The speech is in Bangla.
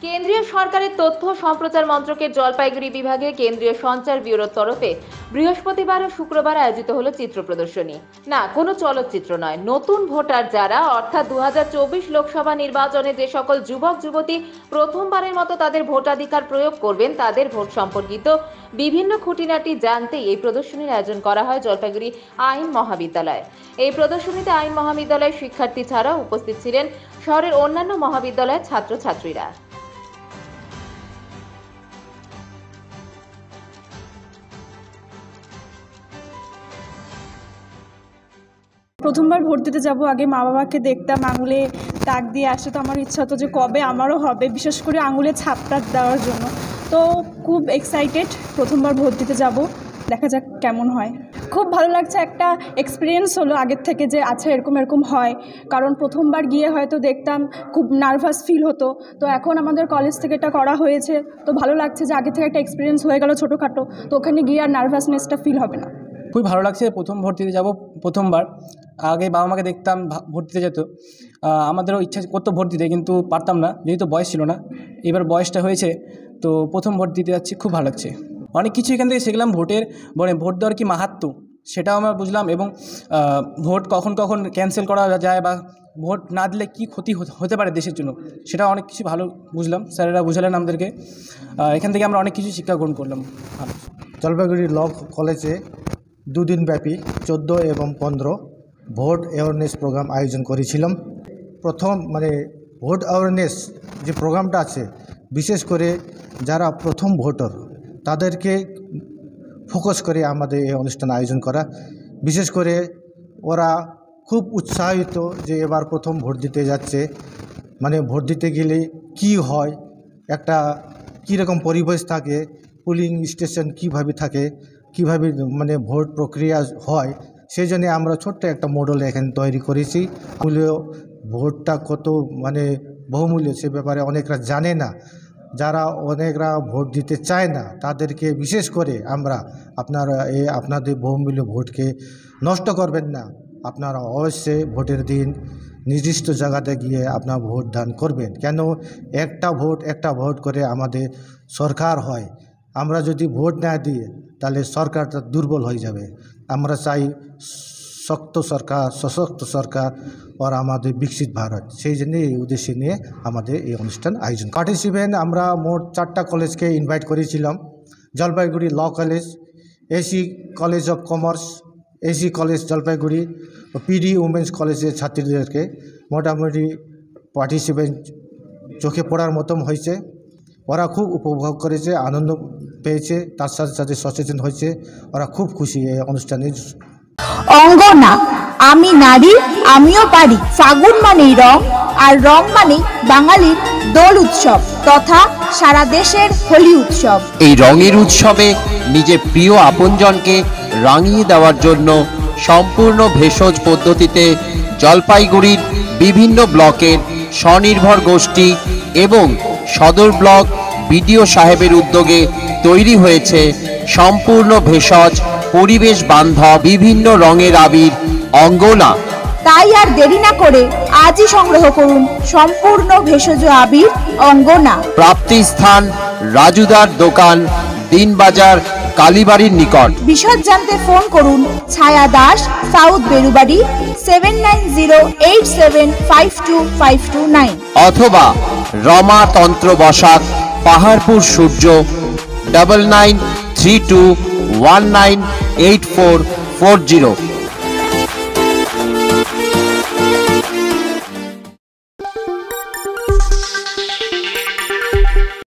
কেন্দ্রীয় সরকারের তথ্য সম্প্রচার মন্ত্রকের জলপাইগুড়ি বিভাগে কেন্দ্রীয় সঞ্চার ব্যুরোর তরফে বৃহস্পতিবার ও শুক্রবার আয়োজিত হলো চিত্র প্রদর্শনী। না, কোনো চলচ্চিত্র নয়, নতুন ভোটার যারা, অর্থাৎ 2024 লোকসভা নির্বাচনে যে সকল যুবক যুবতী প্রথমবারের মতো তাদের ভোটাধিকার প্রয়োগ করবেন তাদের ভোট সম্পর্কিত বিভিন্ন খুঁটিনাটি জানতেই এই প্রদর্শনীর আয়োজন করা হয় জলপাইগুড়ি আইন মহাবিদ্যালয়ে। এই প্রদর্শনীতে আইন মহাবিদ্যালয়ের শিক্ষার্থী ছাড়াও উপস্থিত ছিলেন শহরের অন্যান্য মহাবিদ্যালয়ের ছাত্রছাত্রীরা। প্রথমবার ভোট দিতে যাব, আগে মা বাবাকে দেখতাম, আঙুলে দাগ দিয়ে আসে, তো আমার ইচ্ছা হতো যে কবে আমারও হবে, বিশেষ করে আঙুলে ছাপটা দেওয়ার জন্য। তো খুব এক্সাইটেড, প্রথমবার ভোট দিতে যাব, দেখা যাক কেমন হয়। খুব ভালো লাগছে, একটা এক্সপিরিয়েন্স হলো আগের থেকে যে আচ্ছা এরকম এরকম হয়, কারণ প্রথমবার গিয়ে হয়তো দেখতাম খুব নার্ভাস ফিল হতো, তো এখন আমাদের কলেজ থেকে এটা করা হয়েছে, তো ভালো লাগছে যে আগে থেকে একটা এক্সপিরিয়েন্স হয়ে গেল ছোটোখাটো, তো ওখানে গিয়ে আর নার্ভাসনেসটা ফিল হবে না। খুবই ভালো লাগছে, প্রথম ভোট দিতে যাব, প্রথমবার। আগে বাবা মাকে দেখতাম ভোট দিতে যেত, আমাদেরও ইচ্ছা করতো ভোট দিতে, কিন্তু পারতাম না, যেহেতু বয়স ছিল না। এবার বয়সটা হয়েছে, তো প্রথম ভোট দিতে যাচ্ছি, খুব ভালো লাগছে। অনেক কিছু এখান থেকে শিখলাম, ভোট দেওয়ার কি মাহাত্ম্য সেটাও আমরা বুঝলাম, এবং ভোট কখন কখন ক্যান্সেল করা যায় বা ভোট না দিলে কী ক্ষতি হতে পারে দেশের জন্য, সেটা অনেক কিছু ভালো বুঝলাম। স্যারেরা বুঝালেন আমাদেরকে, এখান থেকে আমরা অনেক কিছু শিক্ষা গ্রহণ করলাম। জলপাইগুড়ি ল কলেজে 2 দিনব্যাপী 14 এবং 15 ভোট অ্যাওয়ারনেস প্রোগ্রাম আয়োজন করেছিলাম। প্রথম ভোট অ্যাওয়ারনেস যে প্রোগ্রামটা আছে, বিশেষ করে যারা প্রথম ভোটার তাদেরকে ফোকাস করে আমাদের এই অনুষ্ঠান আয়োজন করা। বিশেষ করে ওরা খুব উৎসাহিত যে এবার প্রথম ভোট দিতে যাচ্ছে, ভোট দিতে গেলে কি হয়, একটা কীরকম পরিবেশ থাকে, পোলিং স্টেশন কিভাবে থাকে, কিভাবে ভোট প্রক্রিয়া হয়, সেই জন্য আমরা ছোট্ট একটা মডেল এখানে তৈরি করেছি। ভোটটা কত বহুমূল্য সে ব্যাপারে অনেকরা জানে না, যারা অনেকরা ভোট দিতে চায় না তাদেরকে বিশেষ করে আমরা আপনাদের বহুমূল্য ভোটকে নষ্ট করবেন না, আপনারা অবশ্যই ভোটের দিন নির্দিষ্ট জায়গাতে গিয়ে আপনার ভোট দান করবেন। কেন একটা ভোট করে আমাদের সরকার হয়, আমরা যদি ভোট না দিই তাহলে সরকারটা দুর্বল হয়ে যাবে। আমরা চাই শক্ত সরকার, সশক্ত সরকার আর আমাদের বিকশিত ভারত, সেই জন্য এই উদ্দেশ্য নিয়ে আমাদের এই অনুষ্ঠান আয়োজন। পার্টিসিপেন্ট আমরা মোট 4টা কলেজকে ইনভাইট করেছিলাম। Jalpaiguri law college, AC college of commerce, AC college Jalpaiguri, PD women's কলেজের ছাত্রীদেরকে মোটামুটি পার্টিসিপেন্ট চোখে পড়ার মতন হয়েছে। ওরা খুব উপভোগ করেছে, আনন্দ পেয়েছে, তার সাথে সাথে সচেতন হয়েছে, ওরা খুব খুশি এই অনুষ্ঠানে। অঙ্গনা, আমি নারী আমিও পারি। ফাগুন মানেই রং, আর রং মানেই বাঙালির দোল উৎসব তথা সারা দেশের হোলি উৎসব। এই রঙের উৎসবে নিজের প্রিয় আপনজনকে রাঙিয়ে দেওয়ার জন্য সম্পূর্ণ ভেষজ পদ্ধতিতে জলপাইগুড়ির বিভিন্ন ব্লকের স্বনির্ভর গোষ্ঠী এবং সদর ব্লক বিডিও সাহেবের উদ্যোগে তৈরি হয়েছে সম্পূর্ণ ভেষজ পরিবেশ বান্ধব বিভিন্ন রঙের আবির অঙ্গনা। তাই আর দেরি না করে আজই সংগ্রহ করুন সম্পূর্ণ ভেষজ আবির অঙ্গনা। প্রাপ্তি স্থান রাজুদার দোকান, দিনবাজার, কালীবাড়ির নিকট। বিশদ জানতে ফোন করুন ছায়া দাস, সাউথ বেরুবাড়ি, 7908752529 অথবা রমা তন্ত্র বসাক, পাহাড়পুর সূর্য, 9932198440।